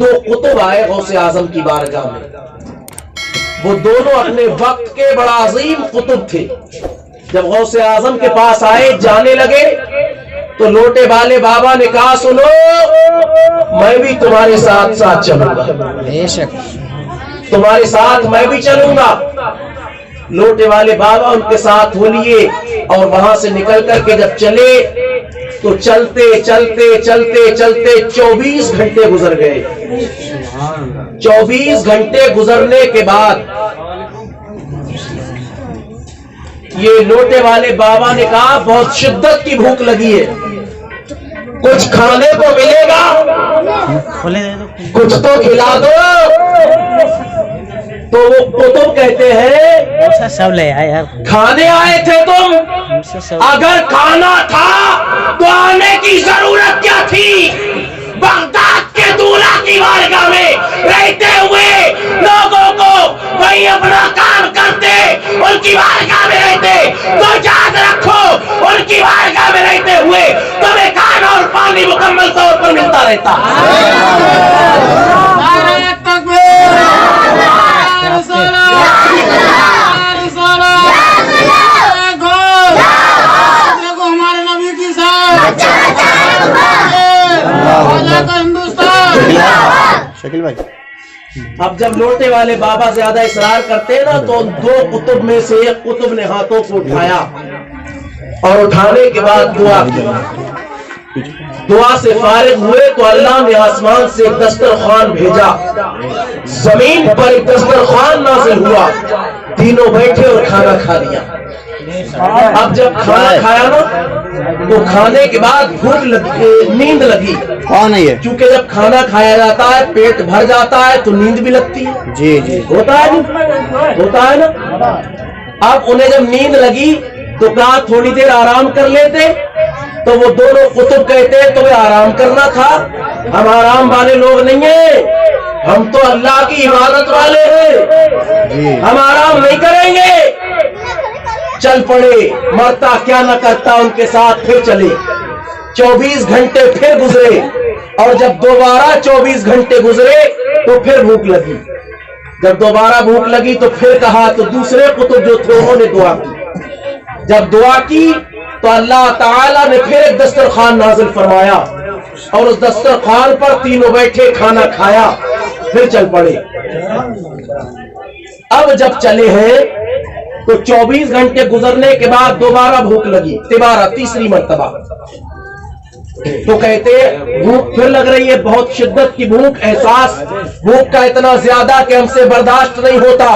دو قطب آئے غوث اعظم کی بارگاہ میں. وہ دونوں اپنے وقت کے بڑا عظیم قطب تھے. جب غوث اعظم کے پاس آئے جانے لگے تو لوٹے والے بابا نے کہا سنو میں بھی تمہارے ساتھ ساتھ چلوں گا, بے شک تمہارے ساتھ میں بھی چلوں گا. لوٹے والے بابا ان کے ساتھ ہو لیے اور وہاں سے نکل کر کے جب چلے تو چلتے چلتے چلتے چلتے 24 گھنٹے گزر گئے. 24 گھنٹے گزرنے کے بعد یہ لوٹے والے بابا نے کہا بہت شدت کی بھوک لگی ہے, کچھ کھانے کو ملے گا, کچھ تو کھلا دو. تو وہ قطب کہتے ہیں سب لے آئے یار, کھانے آئے تھے تم, اگر کھانا تھا تو آنے کی ضرورت کیا تھی؟ بغداد کے دولہ کی بارگاہ میں رہتے ہوئے لوگوں کو وہی اپنا کام کرتے, ان کی بارگاہ میں رہتے تو یاد رکھو ان کی بارگاہ میں رہتے ہوئے تمہیں کھانا اور پانی مکمل طور پر ملتا رہتا. شکیل بھائی اب جب لوٹے والے بابا زیادہ اصرار کرتے ہیں نا تو ان دو قطب میں سے ایک قطب نے ہاتھوں کو اٹھایا اور اٹھانے کے بعد دعا کی. دعا سے فارغ ہوئے تو اللہ نے آسمان سے ایک دسترخوان بھیجا, زمین پر ایک دسترخوان نازل ہوا, تینوں بیٹھے اور کھانا کھا لیا. اب جب کھانا کھایا نا تو کھانے کے بعد بھوک لگی, نیند لگی. کون ہے یہ؟ کیونکہ جب کھانا کھایا جاتا ہے پیٹ بھر جاتا ہے تو نیند بھی لگتی ہے. جی جی ہوتا ہے نا. اب انہیں جب نیند لگی تو کہا تھوڑی دیر آرام کر لیتے. تو وہ دونوں قطب کہتے ہیں تمہیں آرام کرنا تھا, ہم آرام والے لوگ نہیں ہیں, ہم تو اللہ کی عبادت والے ہیں, ہم آرام نہیں کریں گے. چل پڑے, مرتا کیا نہ کرتا ان کے ساتھ پھر چلے. 24 گھنٹے پھر گزرے اور جب دوبارہ 24 گھنٹے گزرے تو پھر بھوک لگی. جب دوبارہ بھوک لگی تو پھر کہا تو دوسرے قطب جو تھے انہوں نے دعا کی. جب دعا کی تو اللہ تعالیٰ نے پھر ایک دسترخوان نازل فرمایا اور اس دسترخوان پر تینوں بیٹھے کھانا کھایا, پھر چل پڑے. اب جب چلے ہیں تو 24 گھنٹے گزرنے کے بعد دوبارہ بھوک لگی, دوبارہ تیسری مرتبہ. تو کہتے بھوک پھر لگ رہی ہے, بہت شدت کی بھوک, احساس بھوک کا اتنا زیادہ کہ ہم سے برداشت نہیں ہوتا,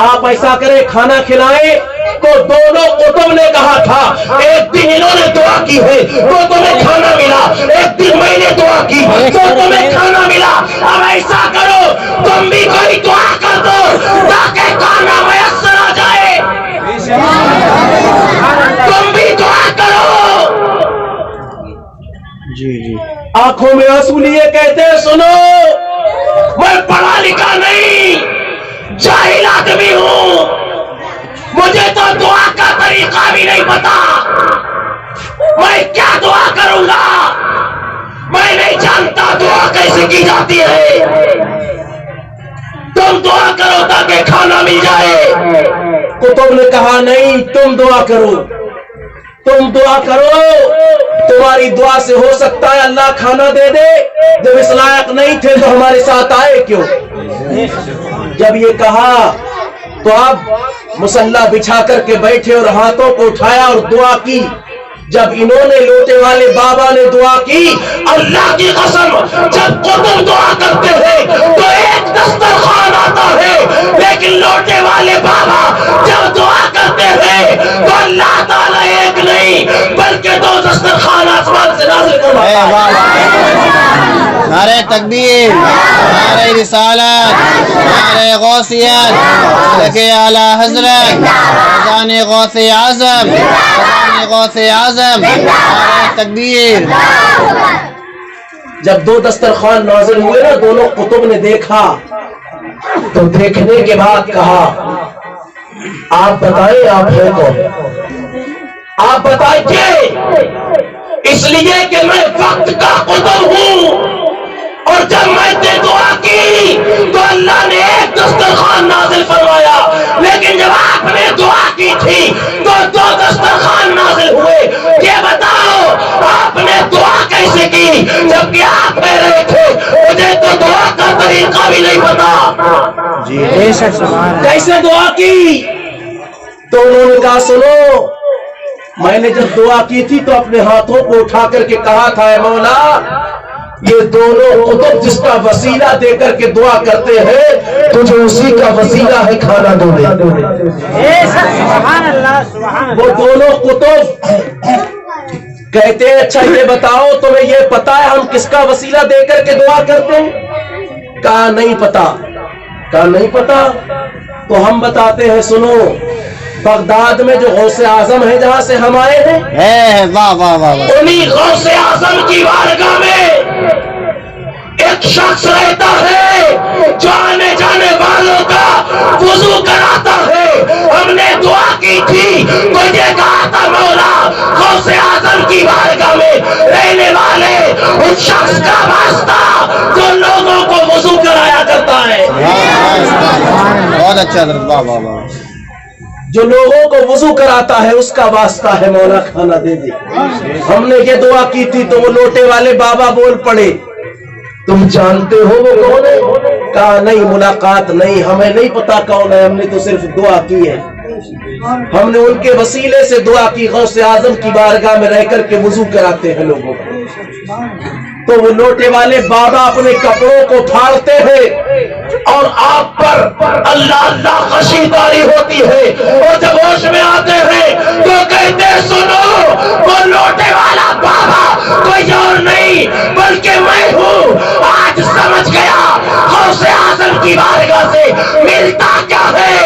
آپ ایسا کریں کھانا کھلائیں. تو دونوں قطب نے کہا تھا ایک دن انہوں نے دعا کی ہے تو تمہیں کھانا ملا, ایک دن میں نے دعا کی تو تمہیں کھانا ملا. اب ایسا کرو تم بھی کوئی دعا کر دو تاکہ کھانا میسر آ جائے. تم بھی دعا کرو. جی جی آنکھوں میں آنسو لیے کہتے سنو میں پڑھا لکھا نہیں, جاہل آدمی ہوں, مجھے تو دعا کا طریقہ بھی نہیں پتا, میں کیا دعا کروں گا, میں نہیں جانتا دعا کیسے کی جاتی ہے. تم دعا کرو تاکہ کھانا مل جائے. قطب نے کہا نہیں تم دعا کرو, تم دعا کرو, تمہاری دعا سے ہو سکتا ہے اللہ کھانا دے دے. جب اس لائق نہیں تھے تو ہمارے ساتھ آئے کیوں؟ جب یہ کہا تو اب مسلح بچھا کر کے بیٹھے اور ہاتھوں کو اٹھایا اور دعا کی. جب انہوں نے لوٹے والے بابا نے دعا کی, اللہ کی قسم جب قطب دعا کرتے ہیں تو ایک دسترخوان آتا ہے, لیکن لوٹے والے بابا جب دعا کرتے ہیں تو اللہ تعالیٰ ایک نہیں بلکہ 2 دسترخوان آسمان سے نازل کرواتا ہے. نعرہ تکبیر, نعرہ رسالت, نعرہ غوثیت, لکہ اعلی حضرت فیضان غوث اعظم, فیضان غوث اعظم, نعرہ تکبیر. جب 2 دسترخوان نازل ہوئے نا دونوں قطب نے دیکھا تو دیکھنے کے بعد کہا آپ بتائیں آپ ہیں کون, آپ بتائیے. اس لیے کہ میں وقت کا قطب ہوں اور جب میں نے دعا کی تو اللہ نے ایک دسترخوان نازل فرمایا، لیکن جب آپ نے دعا کی تھی تو 2 دسترخوان نازل ہوئے۔ یہ بتاؤ آپ نے دعا کیسے کی جبکہ آپ کہہ رہے تھے مجھے تو دعا کا طریقہ بھی نہیں پتا؟ کیسے دعا کی؟ تو انہوں نے کہا سنو، میں نے جب دعا کی تھی تو اپنے ہاتھوں کو اٹھا کر کے کہا تھا اے مولا یہ دونوں قطب جس کا وسیلہ دے کر کے دعا کرتے ہیں تجھے اسی کا وسیلہ ہے کھانا دے۔ وہ دونوں قطب کہتے ہیں اچھا یہ بتاؤ تمہیں یہ پتا ہے ہم کس کا وسیلہ دے کر کے دعا کرتے ہیں؟ کہا نہیں پتا۔ کہا نہیں پتا تو ہم بتاتے ہیں، سنو، بغداد میں جو غوث اعظم ہے جہاں سے ہم آئے ہیں، واہ واہ واہ، انہی غوث اعظم کی بارگاہ میں ایک شخص رہتا ہے جو آنے جانے والوں کا وضو کراتا ہے۔ ہم نے دعا کی تھی تو یہ کہا تھا مولا غوث اعظم کی بارگاہ میں رہنے والے اس شخص کا واسطہ جو لوگوں کو وضو کرایا کرتا ہے، بہت اچھا، واہ واہ واہ، جو لوگوں کو وضو کراتا ہے اس کا واسطہ ہے مولا کھانا دے دے۔ ہم نے یہ دعا کی تھی تو وہ لوٹے والے بابا بول پڑے تم جانتے ہو وہ کون ہے؟ کہا نہیں، ملاقات نہیں، ہمیں نہیں پتا کون ہے، ہم نے تو صرف دعا کی ہے۔ ہم نے ان کے وسیلے سے دعا کی، غوث اعظم کی بارگاہ میں رہ کر کے وضو کراتے ہیں لوگوں کو۔ تو وہ لوٹے والے بابا اپنے کپڑوں کو پھاڑتے ہیں اور آپ پر اللہ اللہ خشیداری ہوتی ہے، اور جب ہوش میں آتے ہیں تو کہتے ہیں سنو وہ لوٹے والا بابا کوئی اور نہیں بلکہ میں ہوں۔ آج سمجھ گیا غوث اعظم کی بارگاہ سے ملتا کیا ہے۔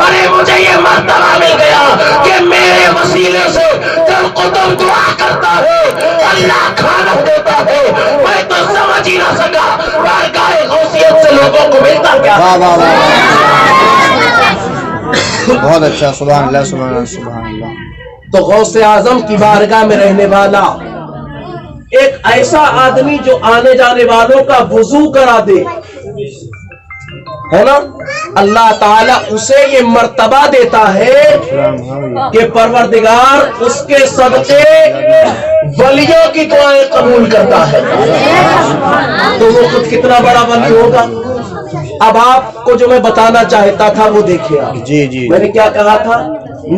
ارے مجھے یہ مرتبہ مل گیا کہ میرے وسیلے سے جب قطب دعا کرتا ہے اللہ کھانا دیتا ہے۔ میں تو سمجھ ہی نہ سکا بارگاہ غوثیت سے لوگوں کو ملتا کیا ہے۔ واہ واہ واہ، بہت اچھا، سبحان اللہ سبحان اللہ سبحان اللہ۔ تو غوث اعظم کی بارگاہ میں رہنے والا ایک ایسا آدمی جو آنے جانے والوں کا وضو کرا دے ہے نا، اللہ تعالیٰ اسے یہ مرتبہ دیتا ہے کہ پروردگار اس کے صدقے ولیوں کی دعائیں قبول کرتا ہے۔ تو وہ خود کتنا بڑا ولی ہوگا۔ اب آپ کو جو میں بتانا چاہتا تھا وہ دیکھیے آپ، جی جی، میں نے کیا کہا تھا،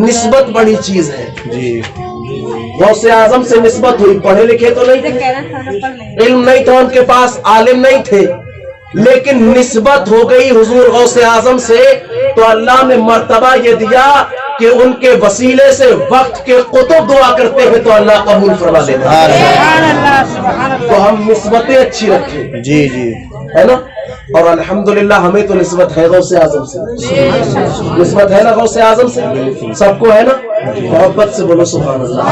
نسبت بڑی چیز ہے۔ جی، غوث اعظم سے نسبت ہوئی، پڑھے لکھے تو نہیں تھے، علم نہیں تھا ان کے پاس، عالم نہیں تھے، لیکن نسبت ہو گئی حضور غوث اعظم سے تو اللہ نے مرتبہ یہ دیا کہ ان کے وسیلے سے وقت کے قطب دعا کرتے ہیں تو اللہ قبول فرما لیتا ہے۔ تو ہم نسبتیں اچھی رکھیں، جی جی، ہے نا، اور الحمدللہ ہمیں تو نسبت ہے غوث اعظم سے، نسبت ہے نا غوث اعظم سے، سب کو ہے نا، محبت سے بولو سبحان اللہ۔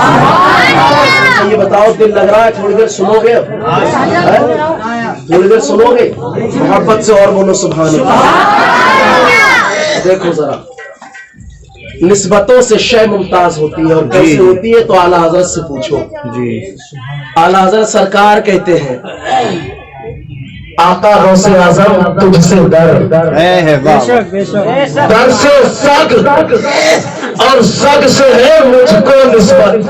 یہ بتاؤ دل لگ رہا ہے تھوڑی دیر سنو گے؟ اب تھوڑی دیر سنو گے؟ محبت سے اور بولو سبحان اللہ۔ دیکھو ذرا، نسبتوں سے شے ممتاز ہوتی ہے، اور کیسے ہوتی ہے تو اعلیٰ حضرت سے پوچھو۔ جی، اعلیٰ حضرت سرکار کہتے ہیں آقا غوث اعظم تجھ سے ڈر، ڈر سے سگ، اور سگ سے ہے مجھ کو نسبت۔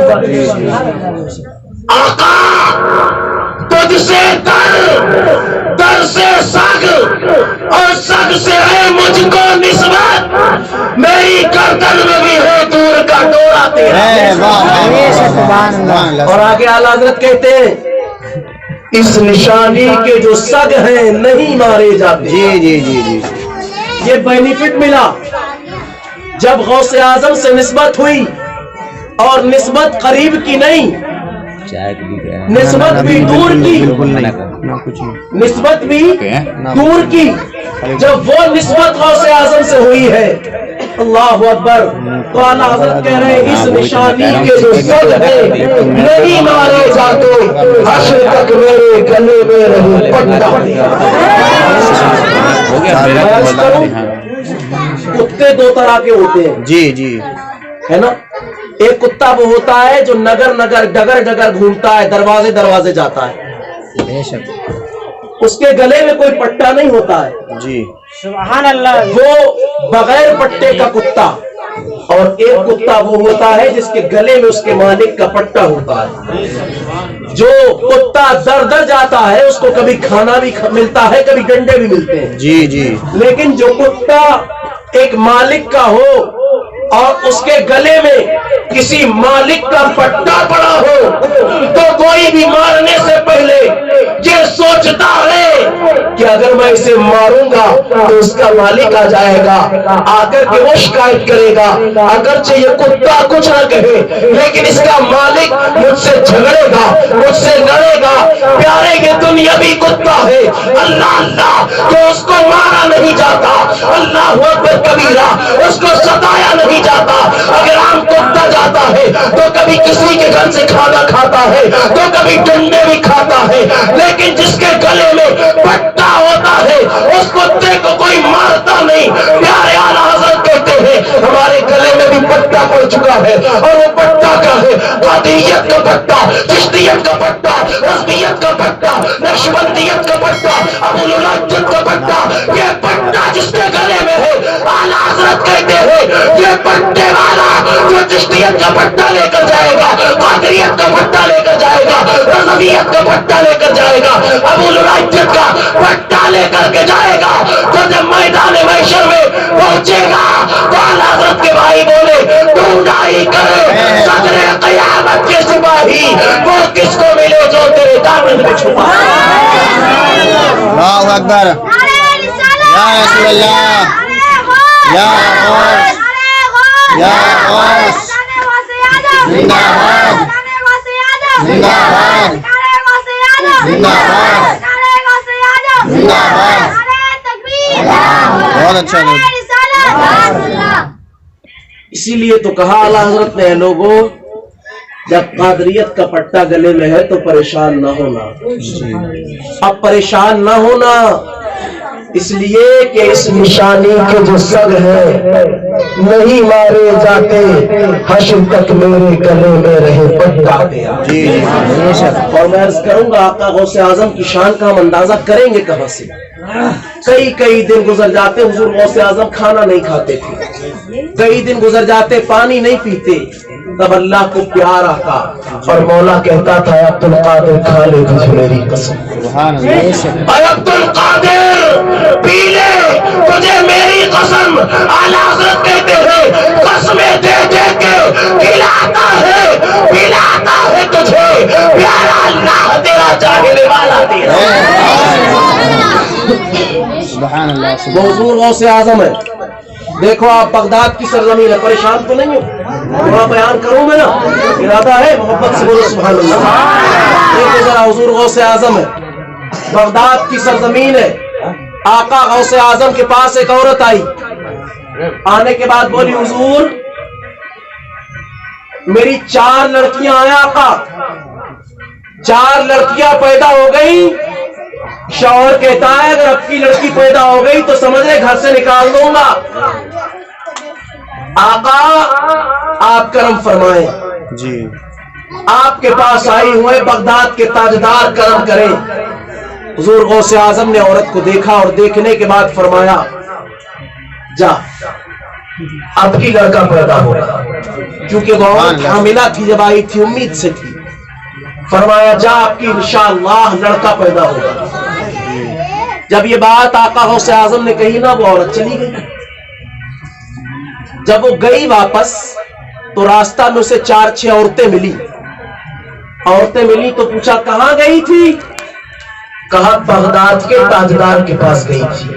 آقا تجھ سے ڈر، ڈر سے سگ، اور سگ سے ہے مجھ کو نسبت، میری گردن میں بھی ہے دور کا ڈورا تیرا۔ اور آگے اعلیٰ حضرت کہتے ہیں اس نشانی کے جو سگ ہیں نہیں مارے جاتے۔ جی جی جی جی، یہ بینیفٹ ملا جب غوث اعظم سے نسبت ہوئی، اور نسبت قریب کی نہیں، نسبت بھی دور کی، نسبت بھی دور کی۔ جب وہ نسبت غوث اعظم سے ہوئی ہے، اللہ اکبر، تو اعلیٰ حضرت کہہ رہے ہیں اس نشانی کے جو سگ ہیں نہیں مارے جاتے، حشر تک میرے گلے میں رہے پٹا۔ کتے دو طرح کے ہوتے ہیں، جی جی، ہے نا، ایک کتا وہ ہوتا ہے جو نگر نگر ڈگر ڈگر گھومتا ہے، دروازے دروازے جاتا ہے، اس کے گلے میں کوئی پٹا نہیں ہوتا ہے جی سبحان اللہ. وہ بغیر پٹے کا کتا، اور ایک کتا وہ ہوتا ہے جس کے گلے میں اس کے مالک کا پٹا ہوتا ہے. جو کتا در در جاتا ہے اس کو کبھی کھانا بھی ملتا ہے، کبھی ڈنڈے بھی ملتے ہیں. جی جی لیکن جو کتا ایک مالک کا ہو اور اس کے گلے میں کسی مالک کا پٹا پڑا ہو تو کوئی بھی مارنے سے پہلے یہ سوچتا ہے کہ اگر میں اسے ماروں گا تو اس کا مالک آ جائے گا، آ کر کے وہ شکایت کرے گا. اگرچہ یہ کتا کچھ نہ کہے لیکن اس کا مالک مجھ سے جھگڑے گا، مجھ سے لڑے گا. پیارے یہ دنیاوی کتا ہے، اللہ اللہ تو اس کو مارا نہیں جاتا، اللہ اکبر کبیرہ اس کو ستایا نہیں جاتا. اگر عام کتا جاتا ہے تو کبھی کسی کے گھر سے کھانا کھاتا ہے تو کبھی ڈنڈے بھی کھاتا ہے، لیکن جس کے گلے میں پٹا ہوتا ہے اس کتے کو کوئی مارتا نہیں. پیارے اعلیٰ حضرت کہتے ہیں ہمارے گلے میں بھی پٹا پڑ چکا ہے، اور وہ پٹا کیا ہے؟ قادریت کا پٹا، چشتیت کا پٹا، رضویت کا پٹا، نقشبندیت کا پٹا، ابو العجت کا پٹا. یہ پٹا جس کے گلے میں ہے اعلیٰ حضرت کہتے ہیں یہ پٹے والا جو چشتیت کا پٹا لے کر جائے گا، قادریت کا پٹا لے کر جائے گا، رضویت کا پٹا لے کر جائے گا، ابو العجت کا پٹا لے کر کے جائے گا، تو جب میدان محشر میں پہنچے گا تو اعلیٰ حضرت کے بھائی بولے ڈھونڈائی کرے صدر قیامت کے سپاہی وہ کس کو ملے جو تیرے دامن میں چھپا ہے. اللہ اکبر. یا رسول اللہ، یا غوث، یا غوث، زندہ باد، زندہ باد، زندہ باد، زندہ باد. بہت اچھا لوگ. اسی لیے تو کہا اعلیٰ حضرت نے لوگوں جب قادریت کا پٹا گلے میں ہے تو پریشان نہ ہونا. اب پریشان نہ ہونا اس لیے کہ اس نشانی کے جو سگ ہے نہیں مارے جاتے، حشر تک میرے گلے میں رہے پٹا دیا. اور میں عرض کروں گا آقا غوث اعظم کی شان کا ہم اندازہ کریں گے کہاں سے. کئی دن گزر جاتے حضور غوث اعظم کھانا نہیں کھاتے تھے، کئی دن گزر جاتے پانی نہیں پیتے. تب اللہ کو پیار آتا اور مولا کہتا تھا اے عبد القادر کھا لے تجھے میری قسم، اے عبد القادر پی لے تجھے میری قسم. اعلیٰ حضرت کہتے ہیں قسمیں دے دے کے کھلاتا ہے تجھے پیارا اللہ تیرا چاہنے والا تیرا. سبحان اللہ. وہ حضور غوث اعظم ہے. دیکھو آپ بغداد کی سرزمین ہے، پریشان تو نہیں ہو، وہاں بیان کروں میں نا، ارادہ ہے محبت سے بولو سبحان اللہ. دیکھو ذرا حضور غوث اعظم ہے، بغداد کی سرزمین ہے. آقا غوث اعظم کے پاس ایک عورت آئی، آنے کے بعد بولی حضور میری 4 لڑکیاں ہیں آقا، 4 لڑکیاں پیدا ہو گئی. شوہر کہتا ہے اگر اب کی لڑکی پیدا ہو گئی تو سمجھ لے گھر سے نکال دوں گا. آقا آپ کرم فرمائیں، جی آپ کے پاس آئی ہوئے بغداد کے تاجدار کرم کریں. حضور غوث اعظم نے عورت کو دیکھا اور دیکھنے کے بعد فرمایا جا اب کی لڑکا پیدا ہوگا، کیونکہ وہ عورت حاملہ تھی جب آئی تھی، امید سے تھی. فرمایا جا آپ کی انشاءاللہ لڑکا پیدا ہوگا. جب یہ بات آقا غوث اعظم نے کہی نا وہ عورت چلی گئی. جب وہ گئی واپس تو راستہ میں اسے 4-6 عورتیں ملی. تو پوچھا کہاں گئی تھی؟ کہا بغداد کے تاجدار کے پاس گئی تھی.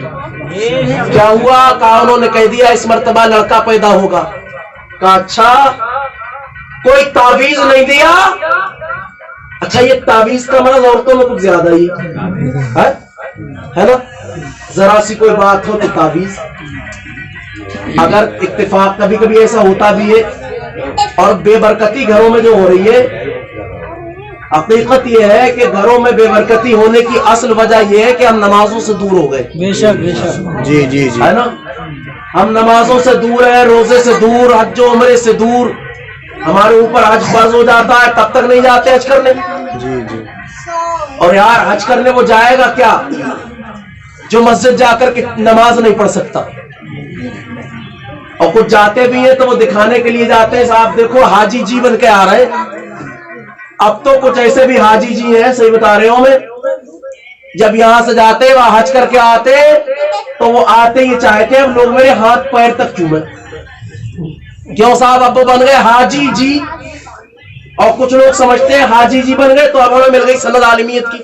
کیا ہوا؟ کہا انہوں نے کہہ دیا اس مرتبہ لڑکا پیدا ہوگا. کہا اچھا کوئی تعویذ نہیں دیا؟ اچھا یہ تعویذ کا مرض عورتوں میں کچھ زیادہ ہی ہے نا، ذرا سی کوئی بات ہو تو تعویذ. اگر اتفاق کبھی کبھی ایسا ہوتا بھی ہے، اور بے برکتی گھروں میں جو ہو رہی ہے، حقیقت یہ ہے کہ گھروں میں بے برکتی ہونے کی اصل وجہ یہ ہے کہ ہم نمازوں سے دور ہو گئے. بے شک بے شک. جی جی جی ہے نا، ہم نمازوں سے دور ہیں، روزے سے دور، حج و عمرے سے دور. ہمارے اوپر حج فرض ہو جاتا ہے تب تک نہیں جاتے حج کرنے. جی جی اور یار حج کرنے وہ جائے گا کیا جو مسجد جا کر کے نماز نہیں پڑھ سکتا؟ اور کچھ جاتے بھی ہیں تو وہ دکھانے کے لیے جاتے ہیں صاحب دیکھو حاجی جی بن کے آ رہے ہیں. اب تو کچھ ایسے بھی حاجی جی ہیں, صحیح بتا رہے ہوں میں, جب یہاں سے جاتے وہاں حج کر کے آتے تو وہ آتے یہ چاہتے ہیں لوگ میرے ہاتھ پیر تک چومیں. کیوں صاحب اب وہ بن گئے حاجی جی, اور کچھ لوگ سمجھتے ہیں حاجی جی بن گئے تو اب ہمیں مل گئی سند عالمیت کی,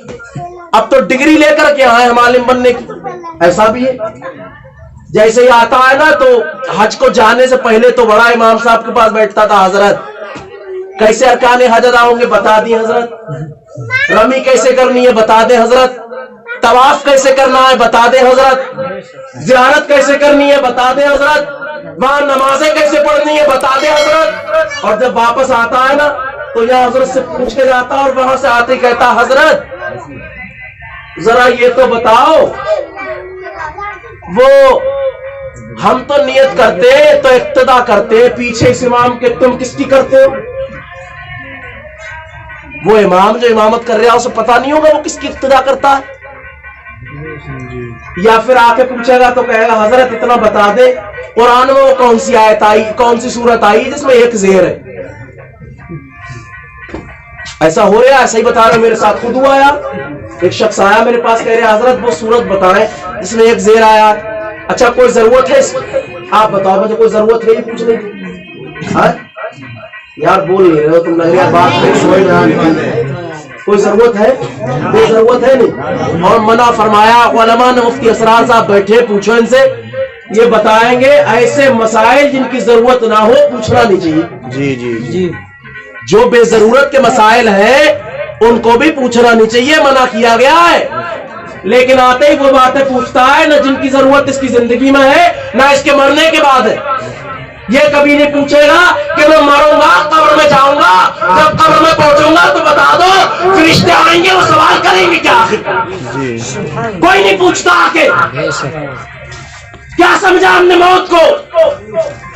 اب تو ڈگری لے کر کے آئے ہم عالم بننے کی. ایسا بھی ہے. جیسے ہی آتا ہے نا تو حج کو جانے سے پہلے تو بڑا امام صاحب کے پاس بیٹھتا تھا, حضرت کیسے ارکان حج ادا ہوں گے بتا دیں حضرت, رمی کیسے کرنی ہے بتا دیں حضرت, طواف کیسے کرنا ہے بتا دیں حضرت, زیارت کیسے کرنی ہے بتا دیں حضرت, وہاں نمازیں کیسے پڑھنی ہے بتا دیں حضرت. اور جب واپس آتا ہے نا تو یہاں حضرت سے پوچھ کے جاتا اور وہاں سے آتے ہی کہتا حضرت ذرا یہ تو بتاؤ, وہ ہم تو نیت کرتے تو اقتدا کرتے, پیچھے اس امام کے تم کس کی کرتے ہو؟ وہ امام جو امامت کر رہا ہے اسے پتا نہیں ہوگا وہ کس کی اقتدا کرتا ہے؟ یا پھر آ کے پوچھے گا تو کہے گا حضرت اتنا بتا دے قرآن میں وہ کون سی آیت آئی, کون سی سورت آئی جس میں ایک زیر ہے؟ ایسا ہو رہا ہے, ایسا ہی بتا رہے, میرے ساتھ خود ہوا آیا. ایک شخص آیا میرے پاس کہہ رہے حضرت وہ سورت بتائیں جس میں ایک زیر آیا. اچھا کوئی ضرورت ہے اس کی؟ آپ بتاؤ مجھے کوئی ضرورت ہے یہ پوچھنے کی؟ یار بول نہیں رہے ہو تم, لگ رہا بات کوئی ضرورت ہے؟ کوئی ضرورت ہے نہیں. اور منع فرمایا علماء نے, مفتی اسرار صاحب بیٹھے, پوچھو ان سے, یہ بتائیں گے ایسے مسائل جن کی ضرورت نہ ہو پوچھنا نہیں چاہیے. جی جی جی. جو بے ضرورت کے مسائل ہیں ان کو بھی پوچھنا نہیں چاہیے, منع کیا گیا ہے. لیکن آتے ہی وہ باتیں پوچھتا ہے نہ جن کی ضرورت اس کی زندگی میں ہے نہ اس کے مرنے کے بعد ہے. یہ کبھی نہیں پوچھے گا کہ میں مروں گا قبر میں جاؤں گا, جب قبر میں پہنچوں گا تو بتا دو فرشتے آئیں گے وہ سوال کریں گے کیا آخر؟ کوئی نہیں پوچھتا آکے. کیا سمجھا ہم نے موت کو؟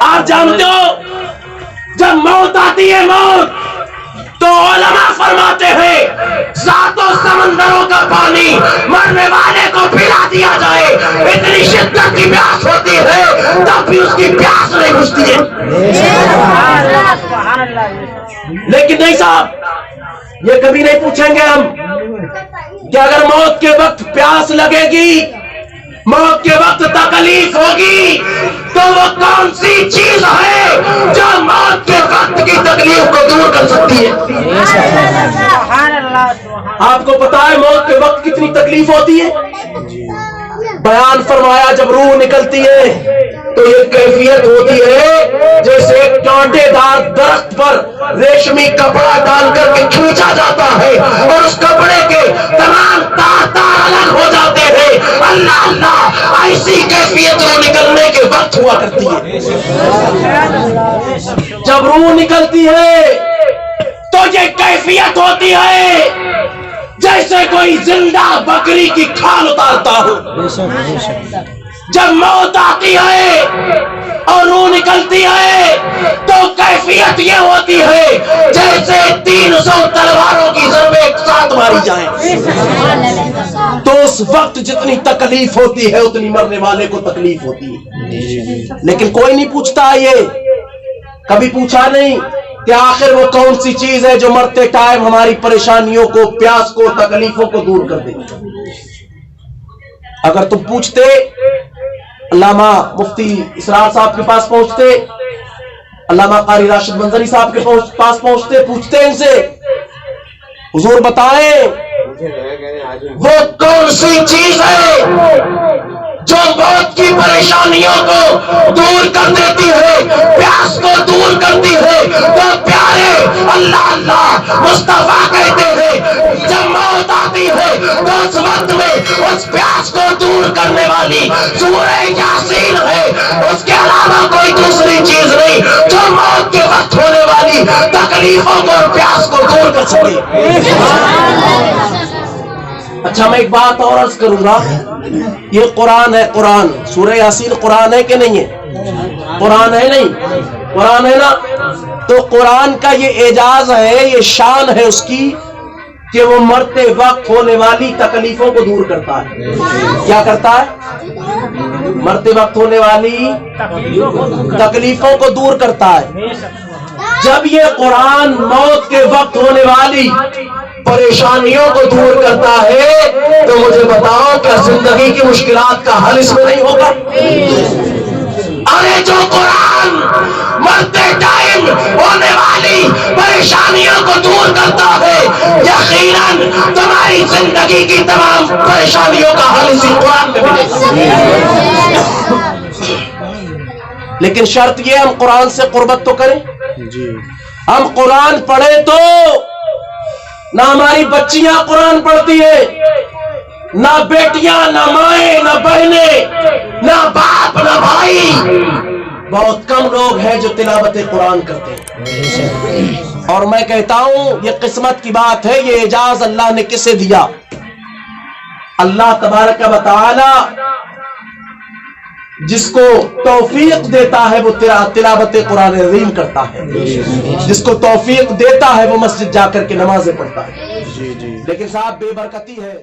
آپ جانتے ہو جب موت آتی ہے موت تو علماء فرماتے ہیں ساتوں سمندروں کا پانی مرنے والے کو پلا دیا جائے, اتنی شدت کی پیاس ہوتی ہے تب بھی اس کی پیاس نہیں بجھتی ہے. لیکن نہیں صاحب یہ کبھی نہیں پوچھیں گے ہم کہ اگر موت کے وقت پیاس لگے گی, موت کے وقت تکلیف ہوگی تو وہ کون سی چیز ہے جو موت کے وقت کی تکلیف کو دور کر سکتی ہے؟ آپ کو پتا ہے موت کے وقت کتنی تکلیف ہوتی ہے؟ بیان فرمایا جب روح نکلتی ہے تو یہ کیفیت ہوتی ہے جیسے ایک کانٹے دار درخت پر ریشمی کپڑا ڈال کر کے کھینچا جاتا ہے اور اس کپڑے کے تمام تار الگ ہو جاتے ہیں. اللہ اللہ ایسی کیفیت روح نکلنے کے وقت ہوا کرتی ہے. جب روح نکلتی ہے تو یہ کیفیت ہوتی ہے جیسے کوئی زندہ بکری کی کھال اتارتا ہو. جب موت آتی ہے اور روح نکلتی ہے تو کیفیت یہ ہوتی ہے جیسے 300 تلواروں کی ضربیں ایک ساتھ ماری جائیں. تو اس وقت جتنی تکلیف ہوتی ہے اتنی مرنے والے کو تکلیف ہوتی ہے. لیکن کوئی نہیں پوچھتا, یہ کبھی پوچھا نہیں کہ آخر وہ کون سی چیز ہے جو مرتے ٹائم ہماری پریشانیوں کو, پیاس کو, تکلیفوں کو دور کر دے. اگر تم پوچھتے علامہ مفتی اسرار صاحب کے پاس پہنچتے, علامہ قاری راشد منظری صاحب کے پاس پہنچتے, پوچھتے ان سے حضور بتائیں وہ کون سی چیز ہے جو موت کی پریشانیوں کو دور کر دیتی ہے, پیاس کو دور کرتی ہے. تو پیارے اللہ اللہ مصطفیٰ کہتے ہیں جب موت آتی ہے تو اس وقت میں اس پیاس کو دور کرنے والی سورہ یاسین ہے, اس کے علاوہ کوئی دوسری چیز نہیں جو موت کے وقت ہونے والی تکلیفوں کو اور پیاس کو دور کر سکے. اچھا میں ایک بات اور عرض کروں گا, یہ قرآن ہے, قرآن سورہ یاسین قرآن ہے کہ نہیں ہے؟ قرآن ہے نہیں؟ قرآن ہے نا. تو قرآن کا یہ اعجاز ہے, یہ شان ہے اس کی کہ وہ مرتے وقت ہونے والی تکلیفوں کو دور کرتا ہے. کیا کرتا ہے؟ مرتے وقت ہونے والی تکلیفوں کو دور کرتا ہے. جب یہ قرآن موت کے وقت ہونے والی پریشانیوں کو دور کرتا ہے تو مجھے بتاؤ کیا زندگی کی مشکلات کا حل اس میں نہیں ہوگا؟ ارے جو قرآن مرتے ٹائم ہونے والی پریشانیوں کو دور کرتا ہے یقیناً تمہاری زندگی کی تمام پریشانیوں کا حل اسی قرآن میں ملے گا. لیکن شرط یہ ہم قرآن سے قربت تو کریں. ہم قرآن پڑھیں تو نہ ہماری بچیاں قرآن پڑھتی ہیں، نہ بیٹیاں، نہ مائیں، نہ بہنیں، نہ باپ، نہ بھائی. بہت کم لوگ ہیں جو تلاوت قرآن کرتے ہیں. اور میں کہتا ہوں یہ قسمت کی بات ہے. یہ اعزاز اللہ نے کسے دیا؟ اللہ تبارک و تعالی جس کو توفیق دیتا ہے وہ تلاوت قرآن عظیم کرتا ہے. جس کو توفیق دیتا ہے وہ مسجد جا کر کے نمازیں پڑھتا ہے. لیکن صاحب بے برکتی ہے.